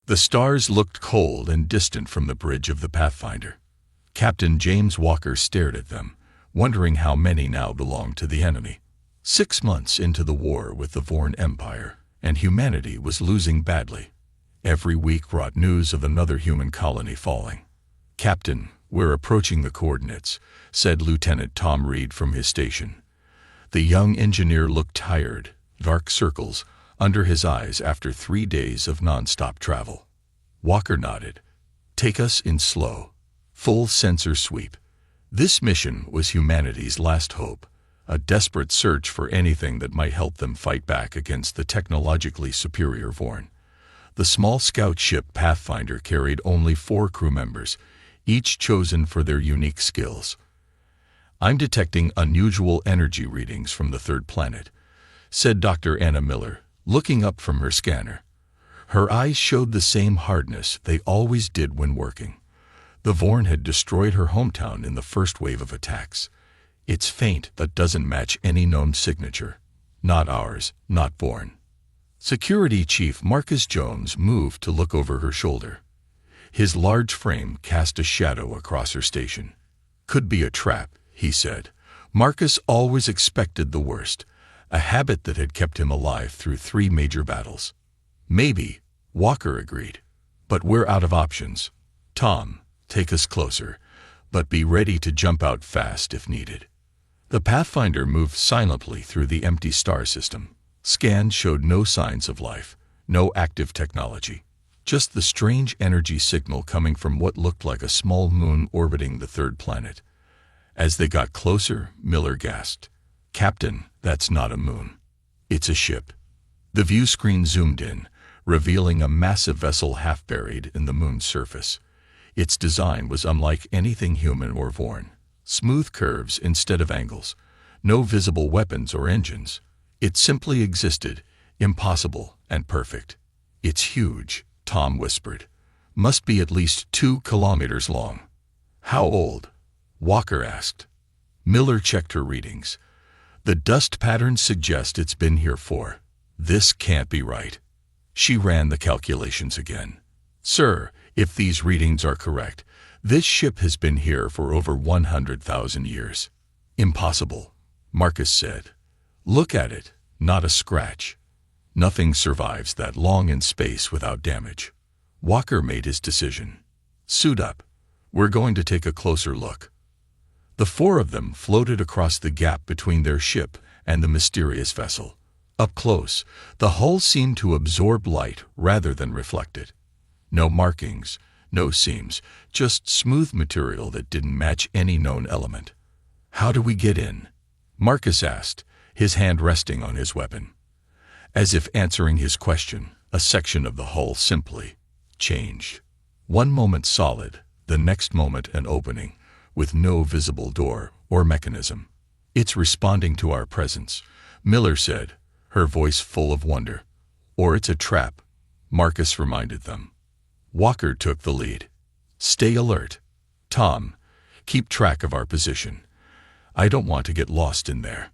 The stars looked cold and distant from the bridge of the Pathfinder. Captain James Walker stared at them, wondering how many now belonged to the enemy. 6 months into the war with the Vorn Empire, and humanity was losing badly. Every week brought news of another human colony falling. "Captain, we're approaching the coordinates," said Lieutenant Tom Reed from his station. The young engineer looked tired, dark circles under his eyes after 3 days of non-stop travel. Walker nodded. "Take us in slow. Full sensor sweep." This mission was humanity's last hope, a desperate search for anything that might help them fight back against the technologically superior Vorn. The small scout ship Pathfinder carried only 4 crew members, each chosen for their unique skills. "I'm detecting unusual energy readings from the third planet," said Dr. Anna Miller, looking up from her scanner. Her eyes showed the same hardness they always did when working. The Vorn had destroyed her hometown in the first wave of attacks. It's faint but doesn't match any known signature. Not ours, not Vorn. Security Chief Marcus Jones moved to look over her shoulder. His large frame cast a shadow across her station. "Could be a trap," he said. Marcus always expected the worst, a habit that had kept him alive through 3 major battles. "Maybe," Walker agreed. "But we're out of options. Tom, take us closer, but be ready to jump out fast if needed." The Pathfinder moved silently through the empty star system. Scans showed no signs of life, no active technology, just the strange energy signal coming from what looked like a small moon orbiting the third planet. As they got closer, Miller gasped. "Captain, that's not a moon. It's a ship." The view screen zoomed in, revealing a massive vessel half buried in the moon's surface. Its design was unlike anything human or Vorn. Smooth curves instead of angles, no visible weapons or engines. It simply existed, impossible and perfect. "It's huge," Tom whispered. "Must be at least 2 kilometers long." "How old?" Walker asked. Miller checked her readings. "The dust patterns suggest it's been here for. This can't be right." She ran the calculations again. "Sir, if these readings are correct, this ship has been here for over 100,000 years." "Impossible," Marcus said. "Look at it, not a scratch. Nothing survives that long in space without damage." Walker made his decision. "Suit up. We're going to take a closer look." The 4 of them floated across the gap between their ship and the mysterious vessel. Up close, the hull seemed to absorb light rather than reflect it. No markings, no seams, just smooth material that didn't match any known element. "How do we get in?" Marcus asked, his hand resting on his weapon. As if answering his question, a section of the hull simply changed. One moment solid, the next moment an opening, with no visible door or mechanism. "It's responding to our presence," Miller said, her voice full of wonder. "Or it's a trap," Marcus reminded them. Walker took the lead. "Stay alert. Tom, keep track of our position. I don't want to get lost in there."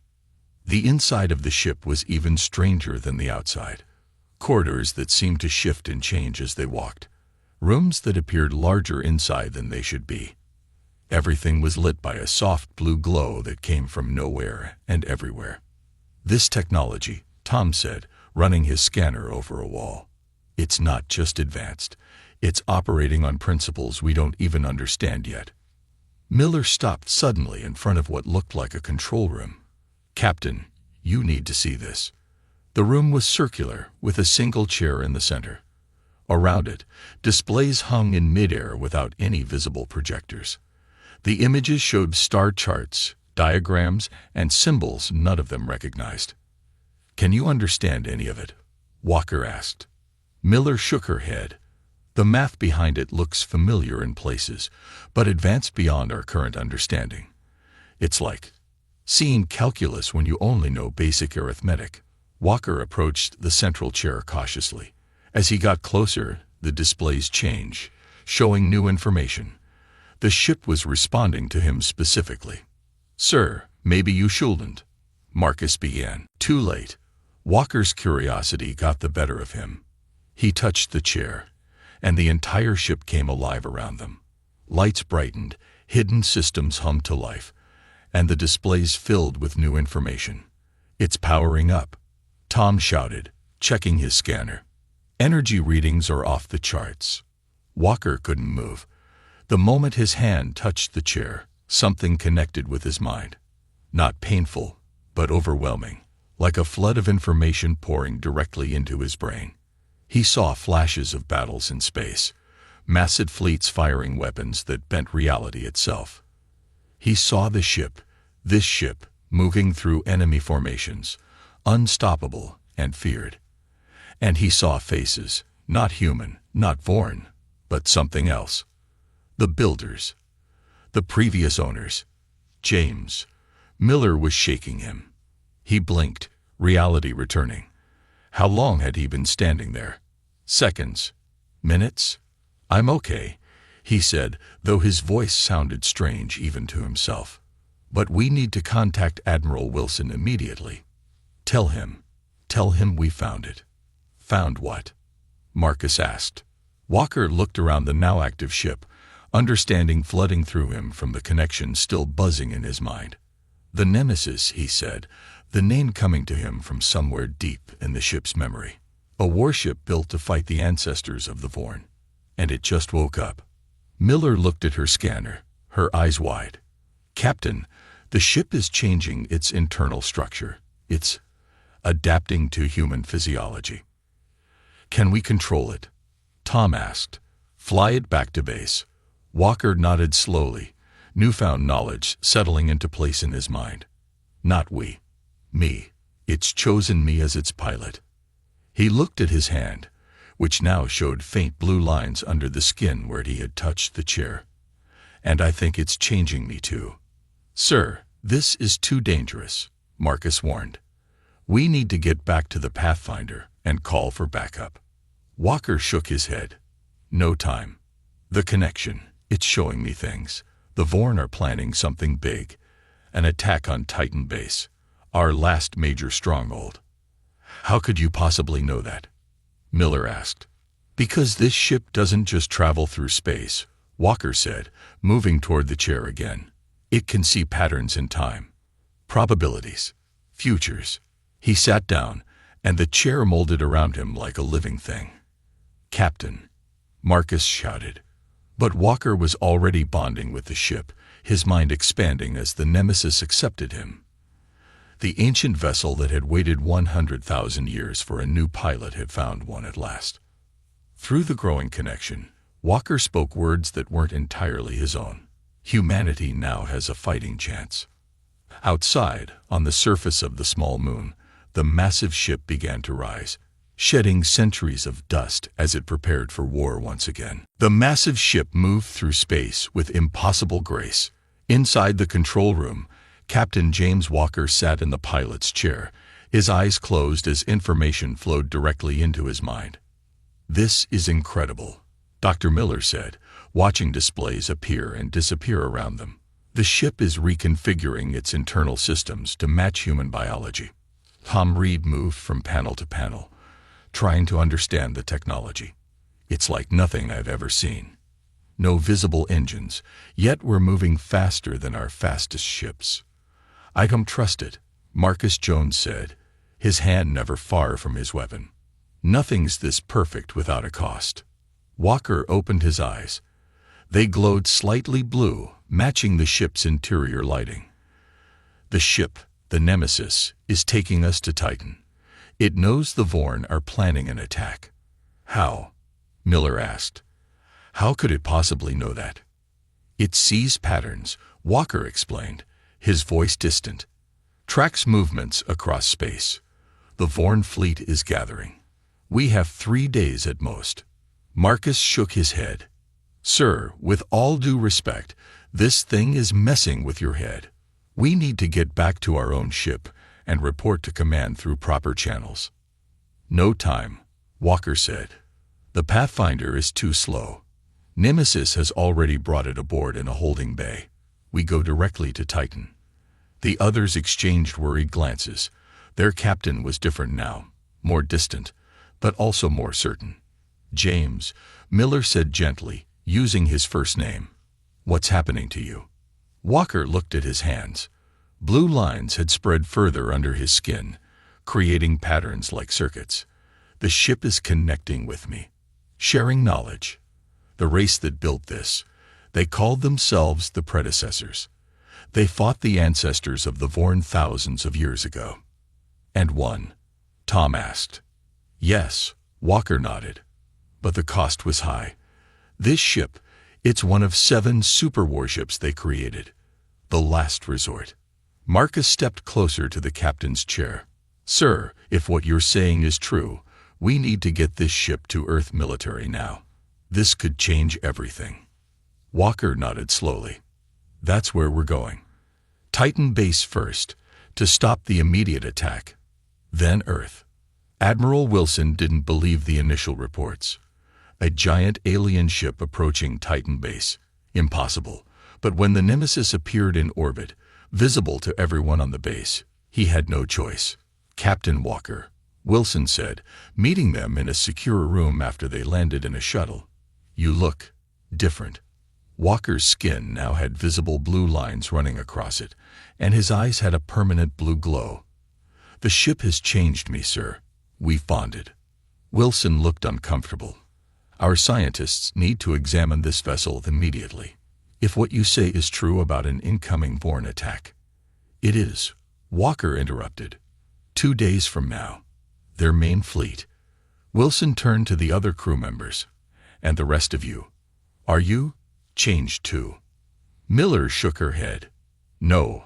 The inside of the ship was even stranger than the outside. Corridors that seemed to shift and change as they walked. Rooms that appeared larger inside than they should be. Everything was lit by a soft blue glow that came from nowhere and everywhere. "This technology," Tom said, running his scanner over a wall. "It's not just advanced. It's operating on principles we don't even understand yet." Miller stopped suddenly in front of what looked like a control room. "Captain, you need to see this." The room was circular, with a single chair in the center. Around it, displays hung in midair without any visible projectors. The images showed star charts, diagrams, and symbols none of them recognized. "Can you understand any of it?" Walker asked. Miller shook her head. "The math behind it looks familiar in places, but advanced beyond our current understanding. It's like seeing calculus when you only know basic arithmetic." Walker approached the central chair cautiously. As he got closer, the displays changed, showing new information. The ship was responding to him specifically. "Sir, maybe you shouldn't," Marcus began. Too late. Walker's curiosity got the better of him. He touched the chair. and the entire ship came alive around them. Lights brightened, hidden systems hummed to life, and the displays filled with new information. "It's powering up," Tom shouted, checking his scanner. "Energy readings are off the charts." Walker couldn't move. The moment his hand touched the chair, something connected with his mind. Not painful, but overwhelming, like a flood of information pouring directly into his brain. He saw flashes of battles in space, massive fleets firing weapons that bent reality itself. He saw the ship, this ship, moving through enemy formations, unstoppable and feared. And he saw faces, not human, not Vorn, but something else. The builders. The previous owners. James. Miller was shaking him. He blinked, reality returning. How long had he been standing there? Seconds? Minutes? "I'm okay," he said, though his voice sounded strange even to himself. "But we need to contact Admiral Wilson immediately. Tell him we found it." "Found what?" Marcus asked. Walker looked around the now active ship, understanding flooding through him from the connection still buzzing in his mind. "The Nemesis," he said, the name coming to him from somewhere deep in the ship's memory. "A warship built to fight the ancestors of the Vorn. And it just woke up." Miller looked at her scanner, her eyes wide. "Captain, the ship is changing its internal structure. It's adapting to human physiology." "Can we control it?" Tom asked. "Fly it back to base." Walker nodded slowly, newfound knowledge settling into place in his mind. "Not we. Me. It's chosen me as its pilot." He looked at his hand, which now showed faint blue lines under the skin where he had touched the chair. "And I think it's changing me too." "Sir, this is too dangerous," Marcus warned. "We need to get back to the Pathfinder and call for backup." Walker shook his head. "No time. The connection, it's showing me things. The Vorn are planning something big. An attack on Titan Base, our last major stronghold." "How could you possibly know that?" Miller asked. "Because this ship doesn't just travel through space," Walker said, moving toward the chair again. "It can see patterns in time. Probabilities. Futures." He sat down, and the chair molded around him like a living thing. "Captain," Marcus shouted. But Walker was already bonding with the ship, his mind expanding as the Nemesis accepted him. The ancient vessel that had waited 100,000 years for a new pilot had found one at last. Through the growing connection, Walker spoke words that weren't entirely his own. "Humanity now has a fighting chance." Outside, on the surface of the small moon, the massive ship began to rise, shedding centuries of dust as it prepared for war once again. The massive ship moved through space with impossible grace. Inside the control room, Captain James Walker sat in the pilot's chair, his eyes closed as information flowed directly into his mind. "This is incredible," Dr. Miller said, watching displays appear and disappear around them. "The ship is reconfiguring its internal systems to match human biology." Tom Reed moved from panel to panel, trying to understand the technology. "It's like nothing I've ever seen. No visible engines, yet we're moving faster than our fastest ships." "I don't trust it," Marcus Jones said, his hand never far from his weapon. "Nothing's this perfect without a cost." Walker opened his eyes. They glowed slightly blue, matching the ship's interior lighting. "The ship, the Nemesis, is taking us to Titan. It knows the Vorn are planning an attack." "How?" Miller asked. "How could it possibly know that?" "It sees patterns," Walker explained, his voice distant. "Tracks movements across space. The Vorn fleet is gathering. We have 3 days at most." Marcus shook his head. "Sir, with all due respect, this thing is messing with your head. We need to get back to our own ship and report to command through proper channels." "No time," Walker said. "The Pathfinder is too slow. Nemesis has already brought it aboard in a holding bay. We go directly to Titan." The others exchanged worried glances. Their captain was different now, more distant, but also more certain. James, Miller said gently, using his first name. What's happening to you? Walker looked at his hands. Blue lines had spread further under his skin, creating patterns like circuits. The ship is connecting with me, sharing knowledge. The race that built this, they called themselves the predecessors. They fought the ancestors of the Vorn thousands of years ago. And won? Tom asked. Yes, Walker nodded. But the cost was high. This ship, it's one of 7 super warships they created. The last resort. Marcus stepped closer to the captain's chair. Sir, if what you're saying is true, we need to get this ship to Earth military now. This could change everything. Walker nodded slowly. That's where we're going. Titan base first, to stop the immediate attack. Then Earth. Admiral Wilson didn't believe the initial reports. A giant alien ship approaching Titan base. Impossible. But when the Nemesis appeared in orbit, visible to everyone on the base, he had no choice. Captain Walker, Wilson said, meeting them in a secure room after they landed in a shuttle. You look different. Walker's skin now had visible blue lines running across it, and his eyes had a permanent blue glow. The ship has changed me, sir. We bonded. Wilson looked uncomfortable. Our scientists need to examine this vessel immediately. If what you say is true about an incoming Vorn attack. It is, Walker interrupted. 2 days from now. Their main fleet. Wilson turned to the other crew members. And the rest of you. Are you changed too? Miller shook her head. No,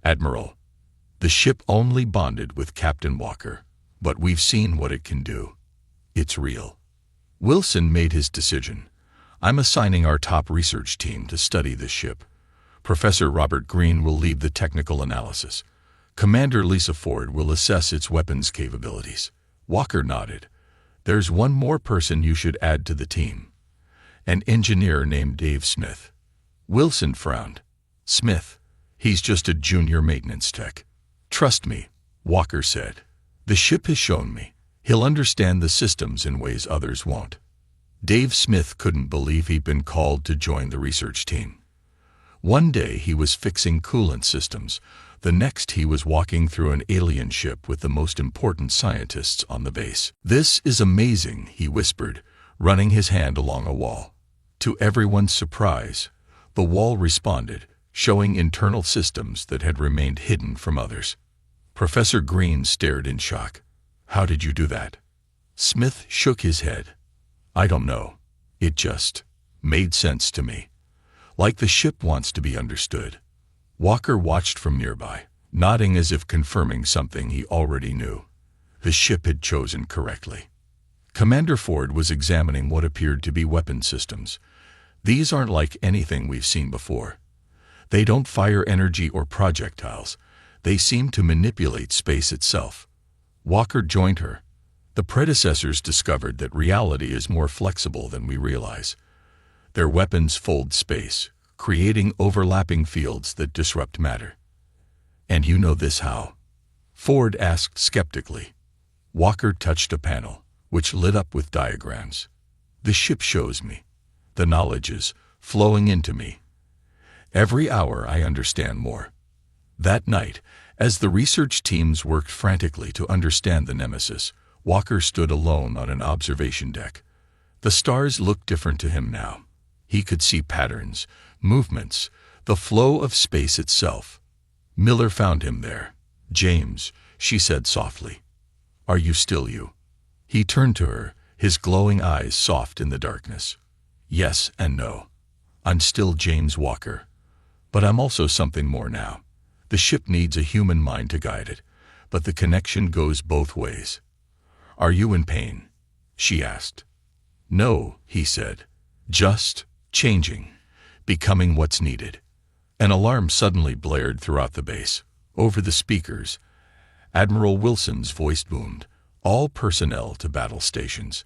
Admiral. The ship only bonded with Captain Walker, but we've seen what it can do. It's real. Wilson made his decision. I'm assigning our top research team to study this ship. Professor Robert Green will lead the technical analysis. Commander Lisa Ford will assess its weapons capabilities. Walker nodded. There's one more person you should add to the team. An engineer named Dave Smith. Wilson frowned. Smith? He's just a junior maintenance tech. Trust me, Walker said. The ship has shown me. He'll understand the systems in ways others won't. Dave Smith couldn't believe he'd been called to join the research team. One day he was fixing coolant systems. The next he was walking through an alien ship with the most important scientists on the base. This is amazing, he whispered, running his hand along a wall. To everyone's surprise, the wall responded, showing internal systems that had remained hidden from others. Professor Green stared in shock. How did you do that? Smith shook his head. I don't know. It just made sense to me. Like the ship wants to be understood. Walker watched from nearby, nodding as if confirming something he already knew. The ship had chosen correctly. Commander Ford was examining what appeared to be weapon systems. These aren't like anything we've seen before. They don't fire energy or projectiles. They seem to manipulate space itself. Walker joined her. The predecessors discovered that reality is more flexible than we realize. Their weapons fold space, creating overlapping fields that disrupt matter. And you know this how? Ford asked skeptically. Walker touched a panel, which lit up with diagrams. The ship shows me. The knowledge is flowing into me. Every hour I understand more. That night, as the research teams worked frantically to understand the Nemesis, Walker stood alone on an observation deck. The stars looked different to him now. He could see patterns, movements, the flow of space itself. Miller found him there. James, she said softly. Are you still you? He turned to her, his glowing eyes soft in the darkness. Yes and no. I'm still James Walker. But I'm also something more now. The ship needs a human mind to guide it, but the connection goes both ways. Are you in pain? She asked. No, he said. Just changing, becoming what's needed. An alarm suddenly blared throughout the base. Over the speakers, Admiral Wilson's voice boomed. All personnel to battle stations.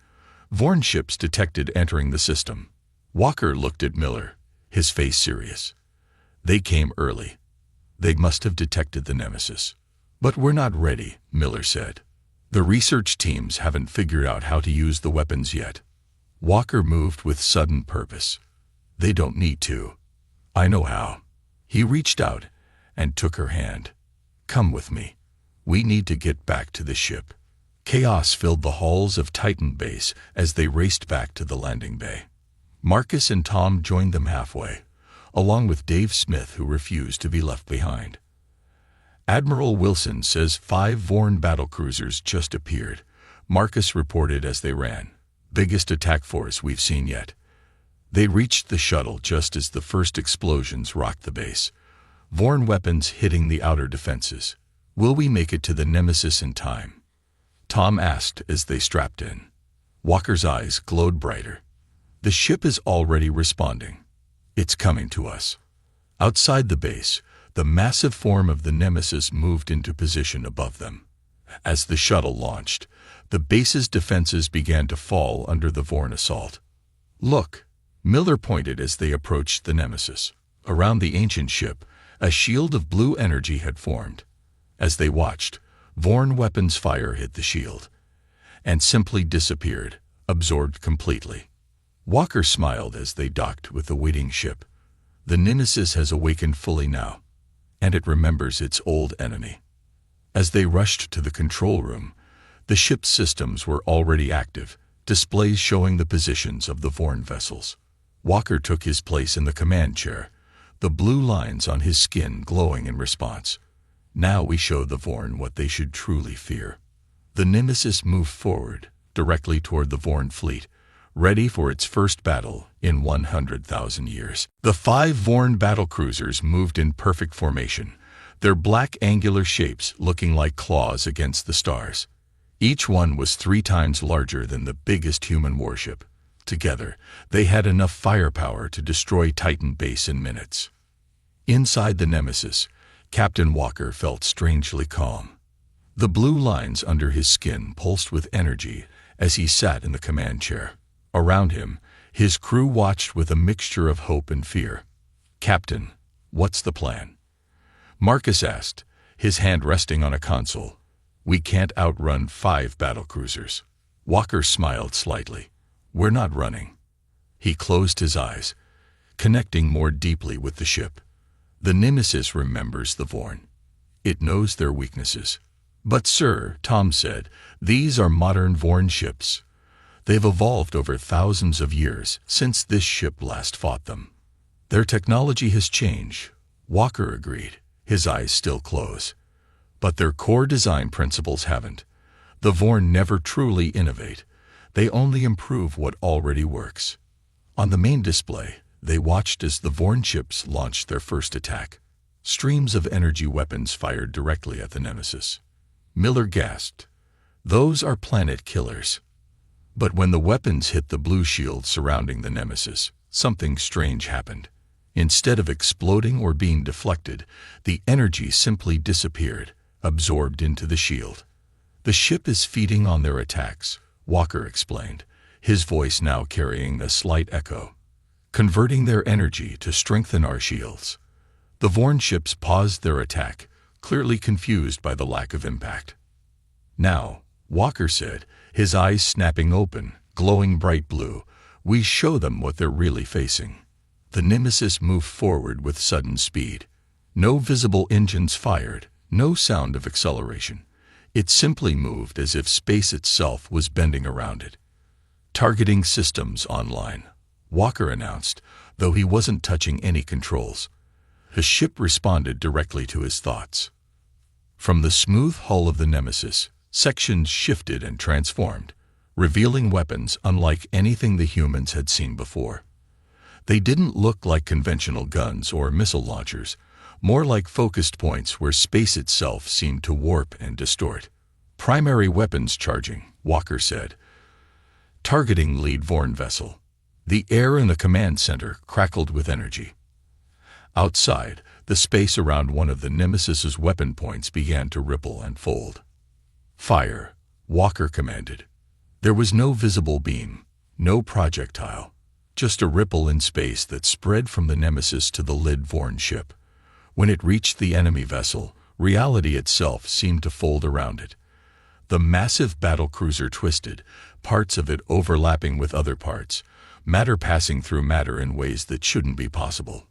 Vorn ships detected entering the system. Walker looked at Miller, his face serious. They came early. They must have detected the Nemesis. But we're not ready, Miller said. The research teams haven't figured out how to use the weapons yet. Walker moved with sudden purpose. They don't need to. I know how. He reached out and took her hand. Come with me. We need to get back to the ship. Chaos filled the halls of Titan Base as they raced back to the landing bay. Marcus and Tom joined them halfway, along with Dave Smith, who refused to be left behind. Admiral Wilson says 5 Vorn battlecruisers just appeared, Marcus reported as they ran. Biggest attack force we've seen yet. They reached the shuttle just as the first explosions rocked the base. Vorn weapons hitting the outer defenses. Will we make it to the Nemesis in time? Tom asked as they strapped in. Walker's eyes glowed brighter. The ship is already responding. It's coming to us. Outside the base, the massive form of the Nemesis moved into position above them. As the shuttle launched, the base's defenses began to fall under the Vorn assault. Look, Miller pointed as they approached the Nemesis. Around the ancient ship, a shield of blue energy had formed. As they watched, Vorn weapons fire hit the shield and simply disappeared, absorbed completely. Walker smiled as they docked with the waiting ship. The Nemesis has awakened fully now, and it remembers its old enemy. As they rushed to the control room, the ship's systems were already active, displays showing the positions of the Vorn vessels. Walker took his place in the command chair, the blue lines on his skin glowing in response. Now we show the Vorn what they should truly fear. The Nemesis moved forward, directly toward the Vorn fleet, ready for its first battle in 100,000 years. The 5 Vorn battlecruisers moved in perfect formation, their black angular shapes looking like claws against the stars. Each one was 3 times larger than the biggest human warship. Together, they had enough firepower to destroy Titan Base in minutes. Inside the Nemesis, Captain Walker felt strangely calm. The blue lines under his skin pulsed with energy as he sat in the command chair. Around him, his crew watched with a mixture of hope and fear. Captain, what's the plan? Marcus asked, his hand resting on a console. We can't outrun 5 battlecruisers. Walker smiled slightly. We're not running. He closed his eyes, connecting more deeply with the ship. The Nemesis remembers the Vorn. It knows their weaknesses. But sir, Tom said, these are modern Vorn ships. They've evolved over thousands of years since this ship last fought them. Their technology has changed, Walker agreed, his eyes still closed. But their core design principles haven't. The Vorn never truly innovate. They only improve what already works. On the main display, they watched as the Vorn ships launched their first attack. Streams of energy weapons fired directly at the Nemesis. Miller gasped. Those are planet killers. But when the weapons hit the blue shield surrounding the Nemesis, something strange happened. Instead of exploding or being deflected, the energy simply disappeared, absorbed into the shield. The ship is feeding on their attacks, Walker explained, his voice now carrying a slight echo. Converting their energy to strengthen our shields. The Vorn ships paused their attack, clearly confused by the lack of impact. Now, Walker said, his eyes snapping open, glowing bright blue, we show them what they're really facing. The Nemesis moved forward with sudden speed. No visible engines fired, no sound of acceleration. It simply moved as if space itself was bending around it. Targeting systems online, Walker announced, though he wasn't touching any controls. The ship responded directly to his thoughts. From the smooth hull of the Nemesis, sections shifted and transformed, revealing weapons unlike anything the humans had seen before. They didn't look like conventional guns or missile launchers, more like focused points where space itself seemed to warp and distort. Primary weapons charging, Walker said. Targeting lead Vorn vessel. The air in the command center crackled with energy. Outside, the space around one of the Nemesis's weapon points began to ripple and fold. Fire, Walker commanded. There was no visible beam, no projectile, just a ripple in space that spread from the Nemesis to the lead Vorn ship. When it reached the enemy vessel, reality itself seemed to fold around it. The massive battlecruiser twisted, parts of it overlapping with other parts, matter passing through matter in ways that shouldn't be possible.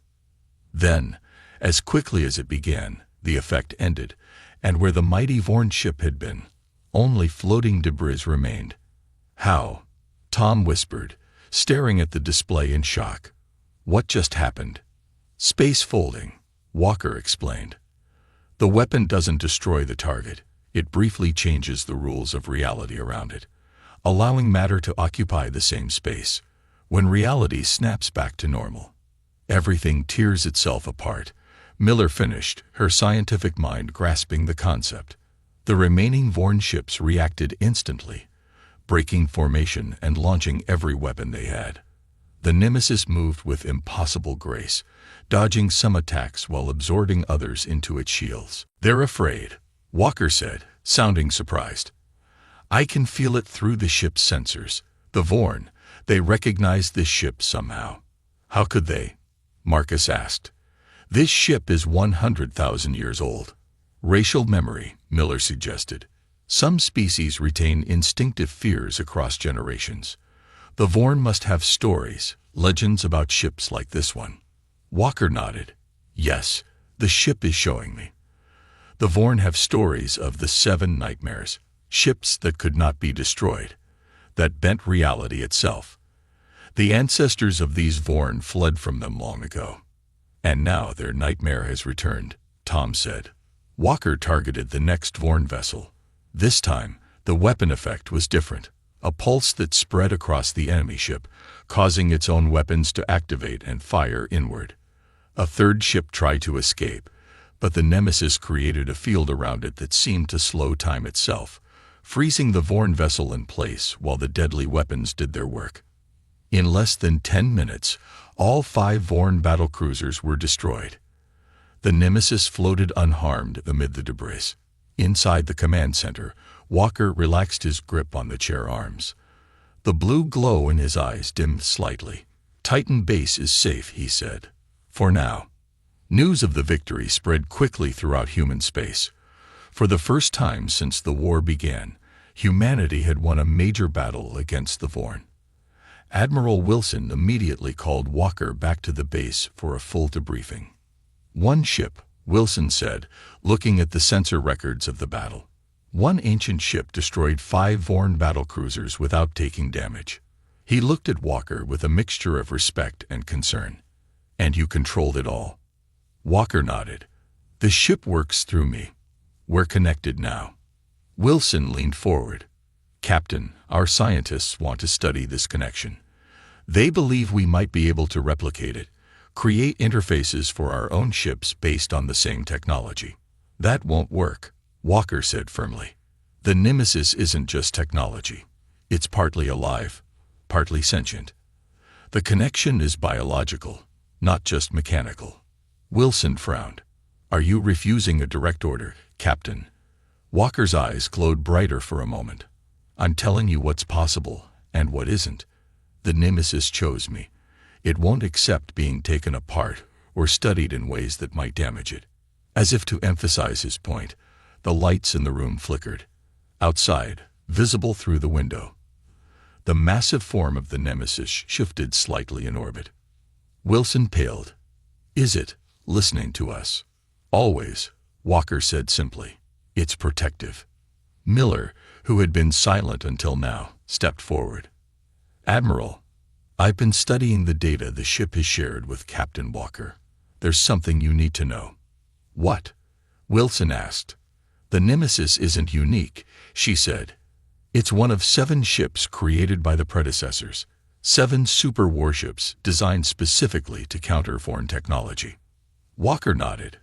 Then, as quickly as it began, the effect ended, and where the mighty Warship had been, only floating debris remained. "How?" Tom whispered, staring at the display in shock. "What just happened?" "Space folding," Walker explained. "The weapon doesn't destroy the target. It briefly changes the rules of reality around it, allowing matter to occupy the same space. When reality snaps back to normal, everything tears itself apart," Miller finished, her scientific mind grasping the concept. The remaining Warships reacted instantly, breaking formation and launching every weapon they had. The Nemesis moved with impossible grace, dodging some attacks while absorbing others into its shields. "They're afraid," Walker said, sounding surprised. "I can feel it through the ship's sensors. The Vorn, they recognize this ship somehow." "How could they?" Marcus asked. "This ship is 100,000 years old." "Racial memory," Miller suggested. "Some species retain instinctive fears across generations. The Vorn must have stories, legends about ships like this one." Walker nodded. "Yes, the ship is showing me. The Vorn have stories of the 7 nightmares, ships that could not be destroyed, that bent reality itself. The ancestors of these Vorn fled from them long ago. And now their nightmare has returned," Tom said. Walker targeted the next Vorn vessel. This time, the weapon effect was different, a pulse that spread across the enemy ship, causing its own weapons to activate and fire inward. A third ship tried to escape, but the Nemesis created a field around it that seemed to slow time itself, freezing the Vorn vessel in place while the deadly weapons did their work. In less than 10 minutes, all 5 Vorn battlecruisers were destroyed. The Nemesis floated unharmed amid the debris. Inside the command center, Walker relaxed his grip on the chair arms. The blue glow in his eyes dimmed slightly. "Titan Base is safe," he said. "For now." News of the victory spread quickly throughout human space. For the first time since the war began, humanity had won a major battle against the Vorn. Admiral Wilson immediately called Walker back to the base for a full debriefing. "One ship," Wilson said, looking at the sensor records of the battle. "One ancient ship destroyed 5 Vorn battlecruisers without taking damage." He looked at Walker with a mixture of respect and concern. "And you controlled it all?" Walker nodded. "The ship works through me. We're connected now." Wilson leaned forward. "Captain, our scientists want to study this connection. They believe we might be able to replicate it, create interfaces for our own ships based on the same technology." "That won't work," Walker said firmly. "The Nemesis isn't just technology. It's partly alive, partly sentient. The connection is biological, not just mechanical." Wilson frowned. "Are you refusing a direct order, Captain?" Walker's eyes glowed brighter for a moment. "I'm telling you what's possible and what isn't. The Nemesis chose me. It won't accept being taken apart or studied in ways that might damage it." As if to emphasize his point, the lights in the room flickered. Outside, visible through the window, the massive form of the Nemesis shifted slightly in orbit. Wilson paled. "Is it listening to us?" "Always," Walker said simply. "It's protective." Miller, who had been silent until now, stepped forward. "Admiral, I've been studying the data the ship has shared with Captain Walker. There's something you need to know." "What?" Wilson asked. "The Nemesis isn't unique," she said. "It's one of 7 ships created by the predecessors, 7 super warships designed specifically to counter foreign technology." Walker nodded.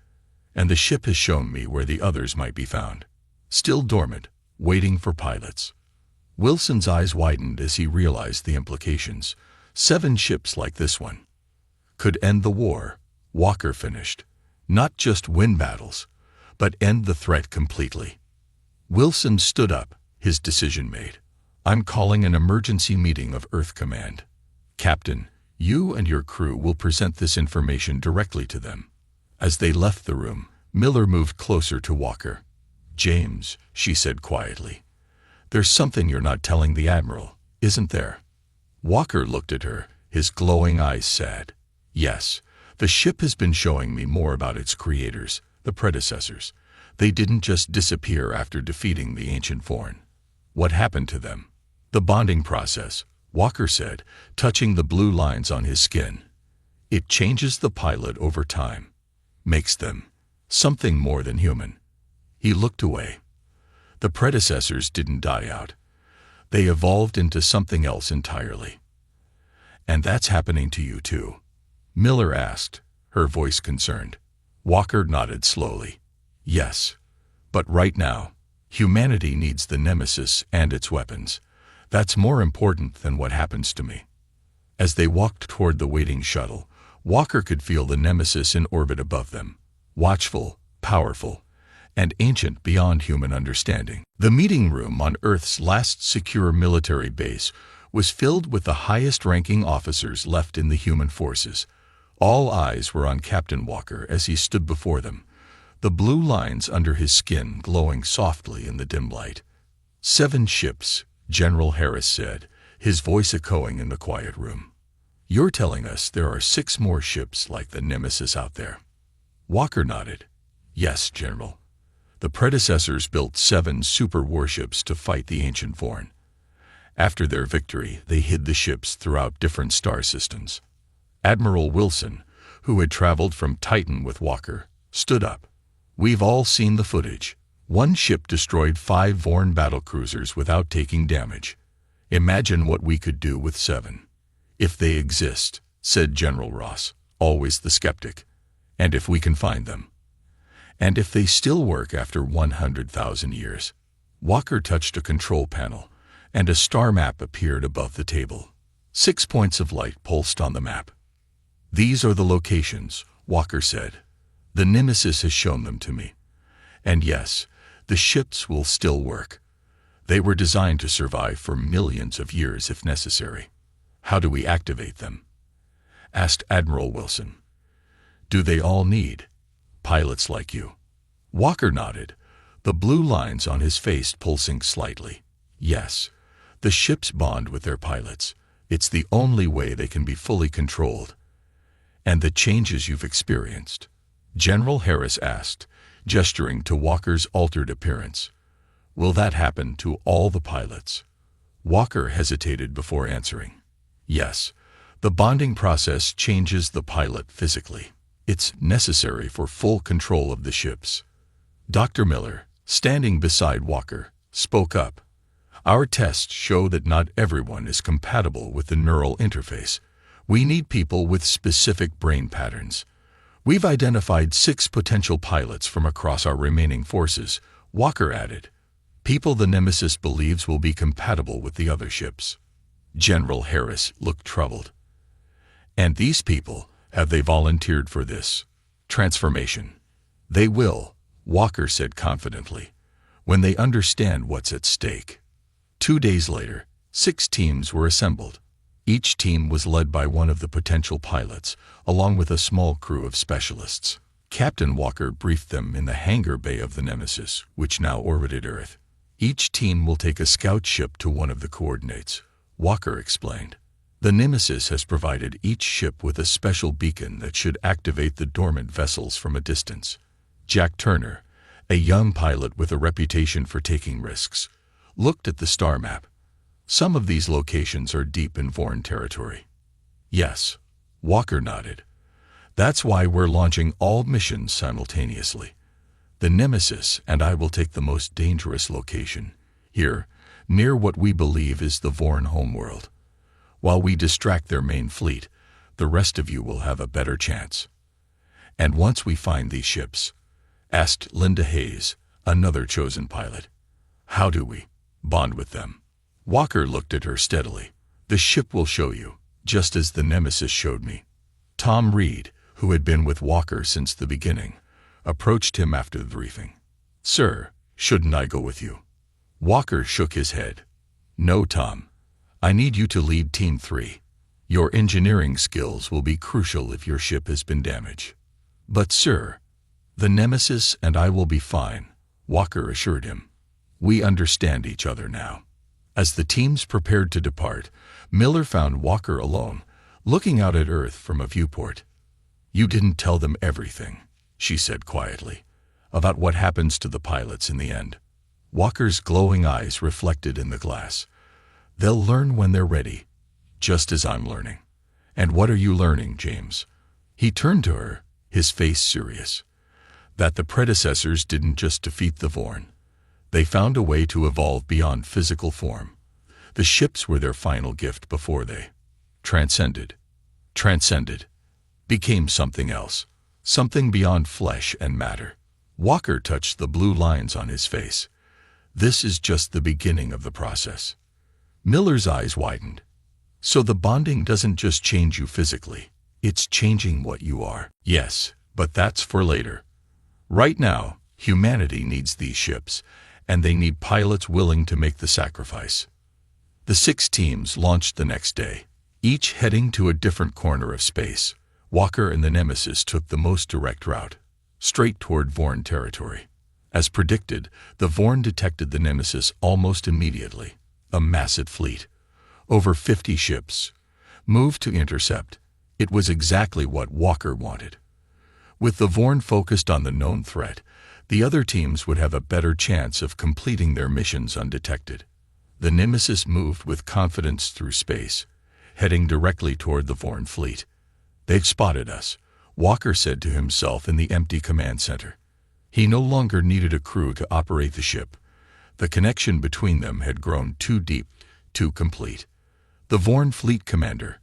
"And the ship has shown me where the others might be found. Still dormant, waiting for pilots." Wilson's eyes widened as he realized the implications. 7 ships like this one could end the war, Walker finished. Not just win battles, but end the threat completely. Wilson stood up, his decision made. "I'm calling an emergency meeting of Earth Command. Captain, you and your crew will present this information directly to them." As they left the room, Miller moved closer to Walker. "James," she said quietly, "There's something you're not telling the Admiral, isn't there?" Walker looked at her, his glowing eyes sad. "Yes, the ship has been showing me more about its creators, the predecessors. They didn't just disappear after defeating the ancient Forn. What happened to them?" "The bonding process," Walker said, touching the blue lines on his skin. "It changes the pilot over time, makes them something more than human." He looked away. "The predecessors didn't die out. They evolved into something else entirely." "And that's happening to you too?" Miller asked, her voice concerned. Walker nodded slowly. "Yes. But right now, humanity needs the Nemesis and its weapons. That's more important than what happens to me." As they walked toward the waiting shuttle, Walker could feel the Nemesis in orbit above them, watchful, powerful, and ancient beyond human understanding. The meeting room on Earth's last secure military base was filled with the highest-ranking officers left in the human forces. All eyes were on Captain Walker as he stood before them, the blue lines under his skin glowing softly in the dim light. "7 ships," General Harris said, his voice echoing in the quiet room. "You're telling us there are 6 more ships like the Nemesis out there?" Walker nodded. "Yes, General. The predecessors built 7 super warships to fight the ancient Forn. After their victory, they hid the ships throughout different star systems." Admiral Wilson, who had traveled from Titan with Walker, stood up. "We've all seen the footage. 1 ship destroyed 5 Vorn battlecruisers without taking damage. Imagine what we could do with 7. "If they exist," said General Ross, always the skeptic. "And if we can find them. And if they still work after 100,000 years." Walker touched a control panel, and a star map appeared above the table. 6 points of light pulsed on the map. "These are the locations," Walker said. "The Nemesis has shown them to me. And yes, the ships will still work. They were designed to survive for millions of years if necessary." "How do we activate them?" asked Admiral Wilson. "Do they all need pilots like you?" Walker nodded, the blue lines on his face pulsing slightly. "Yes, the ships bond with their pilots. It's the only way they can be fully controlled." "And the changes you've experienced?" General Harris asked, gesturing to Walker's altered appearance. "Will that happen to all the pilots?" Walker hesitated before answering. "Yes, the bonding process changes the pilot physically. It's necessary for full control of the ships." Dr. Miller, standing beside Walker, spoke up. "Our tests show that not everyone is compatible with the neural interface. We need people with specific brain patterns. We've identified 6 potential pilots from across our remaining forces," Walker added. "People the Nemesis believes will be compatible with the other ships." General Harris looked troubled. "And these people, have they volunteered for this transformation?" "They will," Walker said confidently, "when they understand what's at stake." 2 days later, 6 teams were assembled. Each team was led by one of the potential pilots, along with a small crew of specialists. Captain Walker briefed them in the hangar bay of the Nemesis, which now orbited Earth. "Each team will take a scout ship to one of the coordinates," Walker explained. "The Nemesis has provided each ship with a special beacon that should activate the dormant vessels from a distance." Jack Turner, a young pilot with a reputation for taking risks, looked at the star map. "Some of these locations are deep in Vorn territory." "Yes," Walker nodded. "That's why we're launching all missions simultaneously. The Nemesis and I will take the most dangerous location, here, near what we believe is the Vorn homeworld. While we distract their main fleet, the rest of you will have a better chance." "And once we find these ships," asked Linda Hayes, another chosen pilot, "how do we bond with them?" Walker looked at her steadily. "The ship will show you, just as the Nemesis showed me." Tom Reed, who had been with Walker since the beginning, approached him after the briefing. "Sir, shouldn't I go with you?" Walker shook his head. "No, Tom. I need you to lead Team 3. Your engineering skills will be crucial if your ship has been damaged." "But, sir, the Nemesis and I will be fine," Walker assured him. We understand each other now. As the teams prepared to depart, Miller found Walker alone, looking out at Earth from a viewport. "You didn't tell them everything," she said quietly, "about what happens to the pilots in the end." Walker's glowing eyes reflected in the glass. "They'll learn when they're ready, just as I'm learning." "And what are you learning, James?" He turned to her, his face serious. "That the predecessors didn't just defeat the Vorn. They found a way to evolve beyond physical form. The ships were their final gift before they transcended, became something else, something beyond flesh and matter." Walker touched the blue lines on his face. "This is just the beginning of the process." Miller's eyes widened. "So the bonding doesn't just change you physically, it's changing what you are." "Yes, but that's for later. Right now, humanity needs these ships, and they need pilots willing to make the sacrifice." The 6 teams launched the next day, each heading to a different corner of space. Walker and the Nemesis took the most direct route, straight toward Vorn territory. As predicted, the Vorn detected the Nemesis almost immediately. A massive fleet, over 50 ships, moved to intercept. It was exactly what Walker wanted. With the Vorn focused on the known threat, the other teams would have a better chance of completing their missions undetected. The Nemesis moved with confidence through space, heading directly toward the Vorn fleet. "They've spotted us," Walker said to himself in the empty command center. He no longer needed a crew to operate the ship. The connection between them had grown too deep, too complete. The Vorn fleet commander,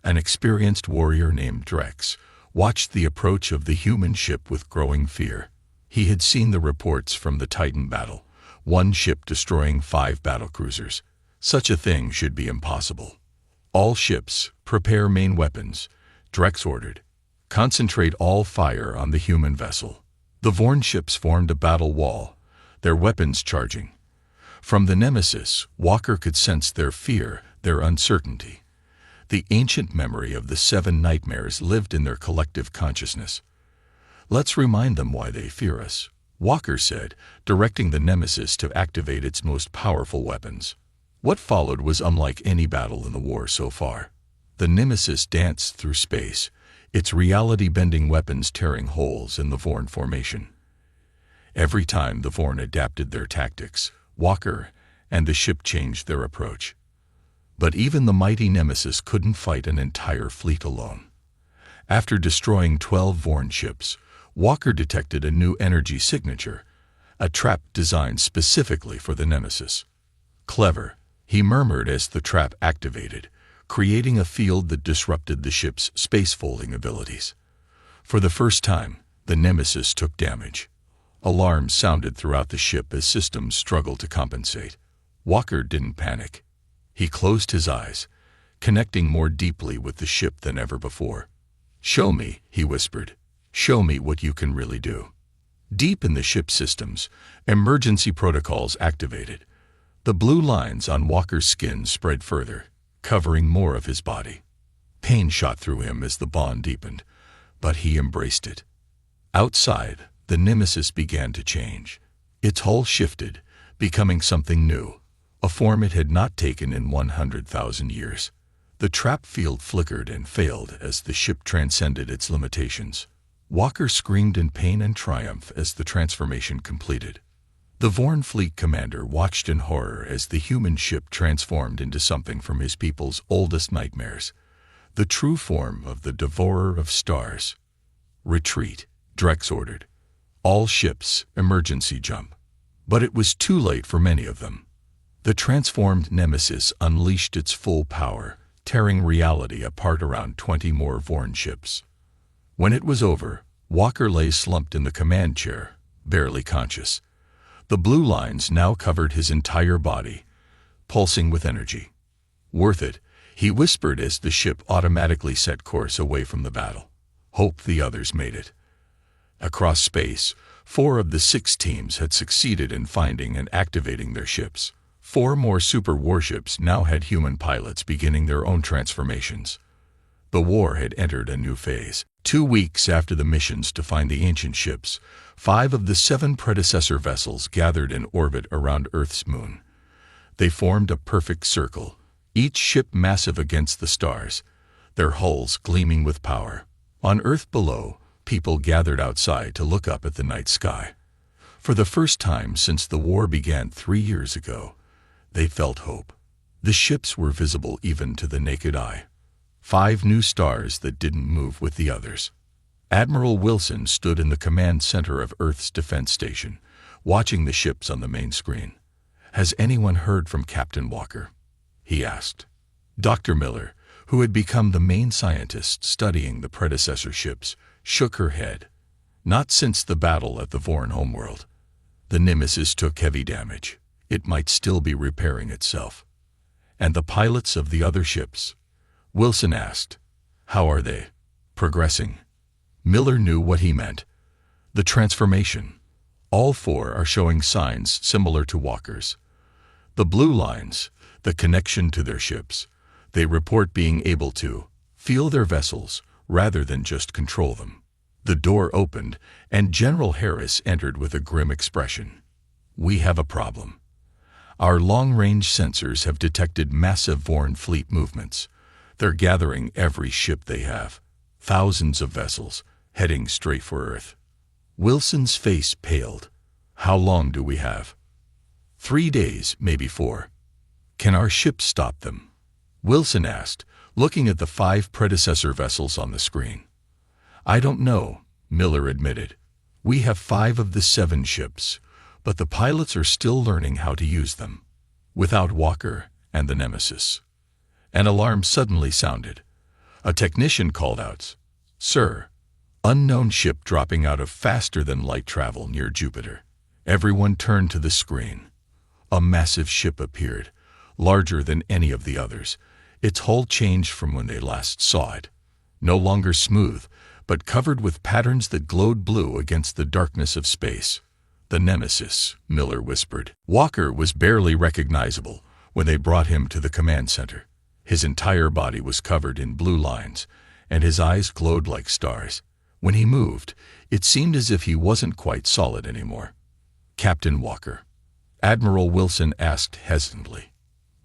an experienced warrior named Drex, watched the approach of the human ship with growing fear. He had seen the reports from the Titan battle, one ship destroying 5 battlecruisers. Such a thing should be impossible. "All ships, prepare main weapons," Drex ordered. "Concentrate all fire on the human vessel." The Vorn ships formed a battle wall, their weapons charging. From the Nemesis, Walker could sense their fear, their uncertainty. The ancient memory of the 7 nightmares lived in their collective consciousness. "Let's remind them why they fear us," Walker said, directing the Nemesis to activate its most powerful weapons. What followed was unlike any battle in the war so far. The Nemesis danced through space, its reality-bending weapons tearing holes in the Vorn formation. Every time the Vorn adapted their tactics, Walker and the ship changed their approach. But even the mighty Nemesis couldn't fight an entire fleet alone. After destroying 12 Vorn ships, Walker detected a new energy signature, a trap designed specifically for the Nemesis. "Clever," he murmured as the trap activated, creating a field that disrupted the ship's space-folding abilities. For the first time, the Nemesis took damage. Alarms sounded throughout the ship as systems struggled to compensate. Walker didn't panic. He closed his eyes, connecting more deeply with the ship than ever before. "Show me," he whispered. "Show me what you can really do." Deep in the ship's systems, emergency protocols activated. The blue lines on Walker's skin spread further, covering more of his body. Pain shot through him as the bond deepened, but he embraced it. Outside, the Nemesis began to change. Its hull shifted, becoming something new, a form it had not taken in 100,000 years. The trap field flickered and failed as the ship transcended its limitations. Walker screamed in pain and triumph as the transformation completed. The Vorn fleet commander watched in horror as the human ship transformed into something from his people's oldest nightmares, the true form of the Devourer of Stars. "Retreat," Drex ordered. "All ships, emergency jump." But it was too late for many of them. The transformed Nemesis unleashed its full power, tearing reality apart around 20 more Vorn ships. When it was over, Walker lay slumped in the command chair, barely conscious. The blue lines now covered his entire body, pulsing with energy. "Worth it," he whispered as the ship automatically set course away from the battle. Hope the others made it. Across space, 4 of the 6 teams had succeeded in finding and activating their ships. 4 more super warships now had human pilots beginning their own transformations. The war had entered a new phase. 2 weeks after the missions to find the ancient ships, 5 of the 7 predecessor vessels gathered in orbit around Earth's moon. They formed a perfect circle, each ship massive against the stars, their hulls gleaming with power. On Earth below, people gathered outside to look up at the night sky. For the first time since the war began 3 years ago, they felt hope. The ships were visible even to the naked eye. 5 new stars that didn't move with the others. Admiral Wilson stood in the command center of Earth's defense station, watching the ships on the main screen. "Has anyone heard from Captain Walker?" he asked. Dr. Miller, who had become the main scientist studying the predecessor ships, shook her head. "Not since the battle at the Vorn homeworld. The Nemesis took heavy damage. It might still be repairing itself." "And the pilots of the other ships?" Wilson asked. "How are they? Progressing?" Miller knew what he meant. The transformation. All 4 are showing signs similar to Walker's. The blue lines, the connection to their ships. They report being able to feel their vessels rather than just control them. The door opened, and General Harris entered with a grim expression. "We have a problem. Our long-range sensors have detected massive Vorn fleet movements. They're gathering every ship they have, thousands of vessels, heading straight for Earth." Wilson's face paled. "How long do we have?" 3 days, maybe 4. "Can our ships stop them?" Wilson asked, looking at the 5 predecessor vessels on the screen. "I don't know," Miller admitted. "We have 5 of the 7 ships, but the pilots are still learning how to use them. Without Walker and the Nemesis." An alarm suddenly sounded. A technician called out, "Sir, unknown ship dropping out of faster-than-light travel near Jupiter." Everyone turned to the screen. A massive ship appeared, larger than any of the others. Its hull changed from when they last saw it. No longer smooth, but covered with patterns that glowed blue against the darkness of space. "The Nemesis," Miller whispered. Walker was barely recognizable when they brought him to the command center. His entire body was covered in blue lines, and his eyes glowed like stars. When he moved, it seemed as if he wasn't quite solid anymore. "Captain Walker?" Admiral Wilson asked hesitantly.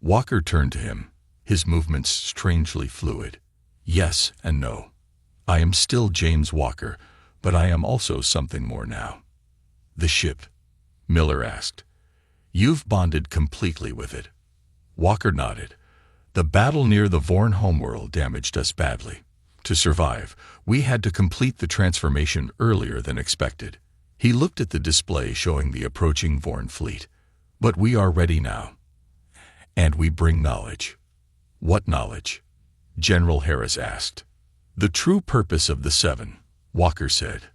Walker turned to him, his movements strangely fluid. "Yes and no. I am still James Walker, but I am also something more now." "The ship?" Miller asked. "You've bonded completely with it." Walker nodded. "The battle near the Vorn homeworld damaged us badly. To survive, we had to complete the transformation earlier than expected." He looked at the display showing the approaching Vorn fleet. "But we are ready now. And we bring knowledge." "What knowledge?" General Harris asked. "The true purpose of the 7, Walker said.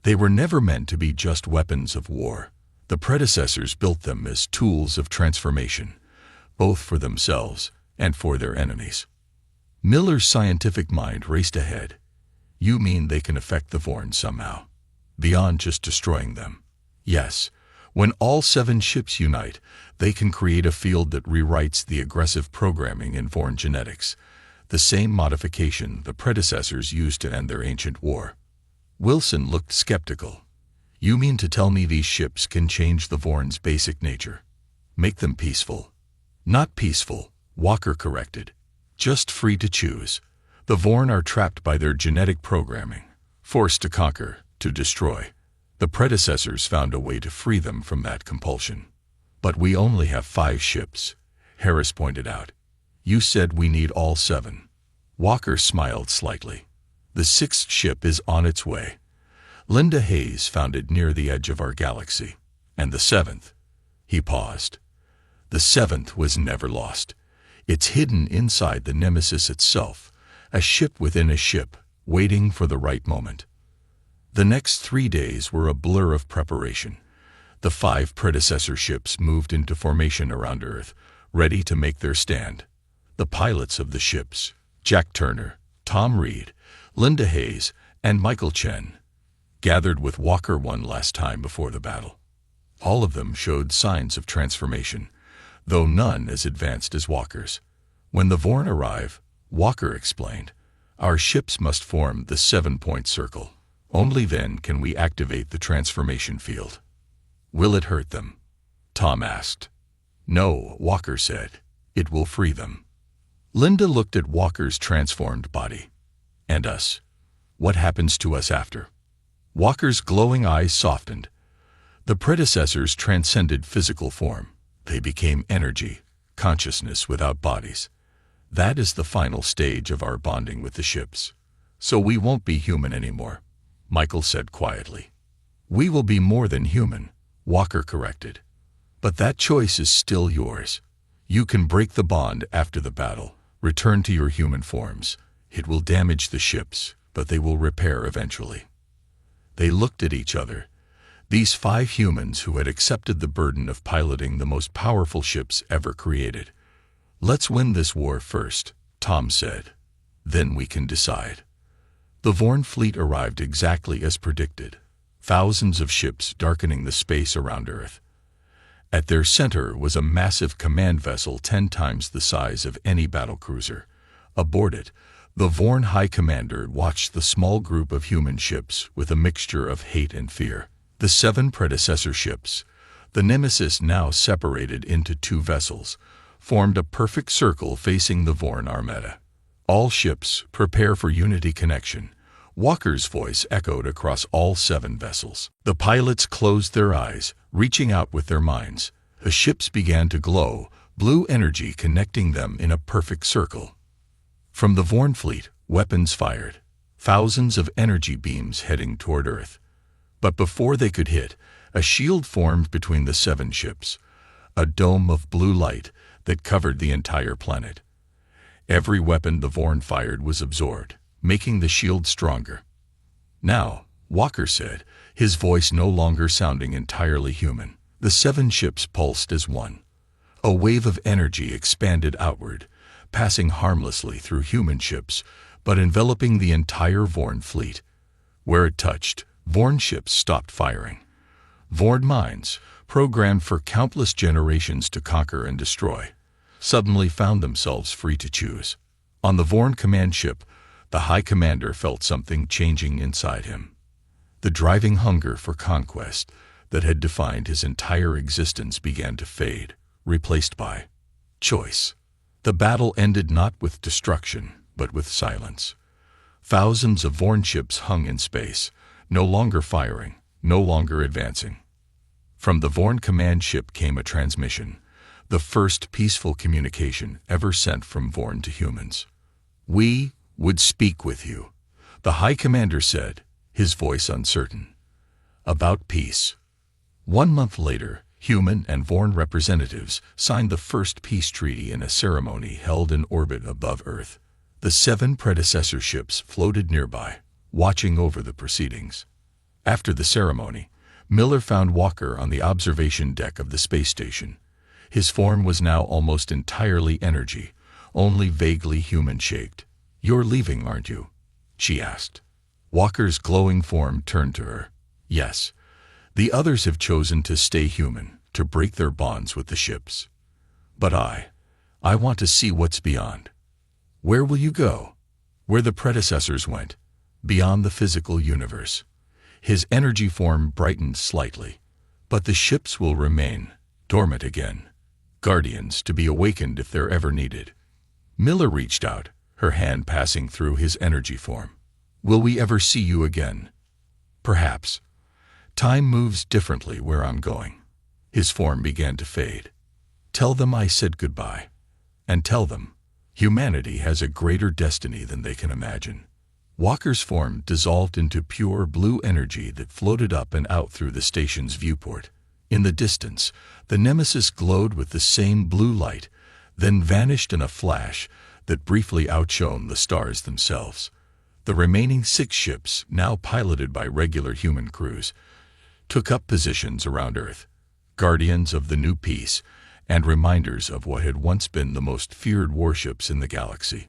"They were never meant to be just weapons of war. The predecessors built them as tools of transformation, both for themselves and for their enemies." Miller's scientific mind raced ahead. "You mean they can affect the Vorn somehow, beyond just destroying them?" "Yes. When all 7 ships unite, they can create a field that rewrites the aggressive programming in Vorn genetics, the same modification the predecessors used to end their ancient war." Wilson looked skeptical. "You mean to tell me these ships can change the Vorn's basic nature? Make them peaceful?" "Not peaceful," Walker corrected. "Just free to choose. The Vorn are trapped by their genetic programming, forced to conquer, to destroy. The predecessors found a way to free them from that compulsion." "But we only have 5 ships," Harris pointed out. "You said we need all 7. Walker smiled slightly. "The 6th ship is on its way. Linda Hayes found it near the edge of our galaxy. And the 7th. He paused. "The 7th was never lost. It's hidden inside the Nemesis itself, a ship within a ship, waiting for the right moment." The next 3 days were a blur of preparation. The 5 predecessor ships moved into formation around Earth, ready to make their stand. The pilots of the ships, Jack Turner, Tom Reed, Linda Hayes, and Michael Chen, gathered with Walker one last time before the battle. All of them showed signs of transformation, though none as advanced as Walker's. When the Vorn arrive, Walker explained, Our ships must form the 7-point circle. Only then can we activate the transformation field. Will it hurt them? Tom asked. No, Walker said. It will free them. Linda looked at Walker's transformed body. And us? What happens to us after? Walker's glowing eyes softened. The predecessors transcended physical form. They became energy, consciousness without bodies. That is the final stage of our bonding with the ships. So we won't be human anymore, Michael said quietly. We will be more than human, Walker corrected. But that choice is still yours. You can break the bond after the battle, return to your human forms. It will damage the ships, but they will repair eventually. They looked at each other. These 5 humans who had accepted the burden of piloting the most powerful ships ever created. Let's win this war first, Tom said. Then we can decide. The Vorn fleet arrived exactly as predicted. Thousands of ships darkening the space around Earth. At their center was a massive command vessel 10 times the size of any battlecruiser. Aboard it, the Vorn High Commander watched the small group of human ships with a mixture of hate and fear. The 7 predecessor ships, the Nemesis now separated into 2 vessels, formed a perfect circle facing the Vorn Armada. All ships, prepare for unity connection. Walker's voice echoed across all 7 vessels. The pilots closed their eyes, reaching out with their minds. The ships began to glow, blue energy connecting them in a perfect circle. From the Vorn fleet, weapons fired, thousands of energy beams heading toward Earth. But before they could hit, a shield formed between the 7 ships, a dome of blue light that covered the entire planet. Every weapon the Vorn fired was absorbed, making the shield stronger. Now, Walker said, his voice no longer sounding entirely human. The 7 ships pulsed as one. A wave of energy expanded outward, passing harmlessly through human ships, but enveloping the entire Vorn fleet. Where it touched, Vorn ships stopped firing. Vorn minds, programmed for countless generations to conquer and destroy, suddenly found themselves free to choose. On the Vorn command ship, the High Commander felt something changing inside him. The driving hunger for conquest that had defined his entire existence began to fade, replaced by choice. The battle ended not with destruction, but with silence. Thousands of Vorn ships hung in space, no longer firing, no longer advancing. From the Vorn command ship came a transmission, the first peaceful communication ever sent from Vorn to humans. We would speak with you, the High Commander said, his voice uncertain. About peace. 1 month later, human and Vorn representatives signed the first peace treaty in a ceremony held in orbit above Earth. The 7 predecessor ships floated nearby, watching over the proceedings. After the ceremony, Miller found Walker on the observation deck of the space station. His form was now almost entirely energy, only vaguely human-shaped. You're leaving, aren't you? She asked. Walker's glowing form turned to her. Yes. The others have chosen to stay human, to break their bonds with the ships. But I want to see what's beyond. Where will you go? Where the predecessors went, beyond the physical universe. His energy form brightened slightly, but the ships will remain, dormant again. Guardians to be awakened if they're ever needed. Miller reached out, her hand passing through his energy form. Will we ever see you again? Perhaps. Time moves differently where I'm going. His form began to fade. Tell them I said goodbye. And tell them, humanity has a greater destiny than they can imagine. Walker's form dissolved into pure blue energy that floated up and out through the station's viewport. In the distance, the Nemesis glowed with the same blue light, then vanished in a flash that briefly outshone the stars themselves. The remaining 6 ships, now piloted by regular human crews, took up positions around Earth, guardians of the new peace and reminders of what had once been the most feared warships in the galaxy.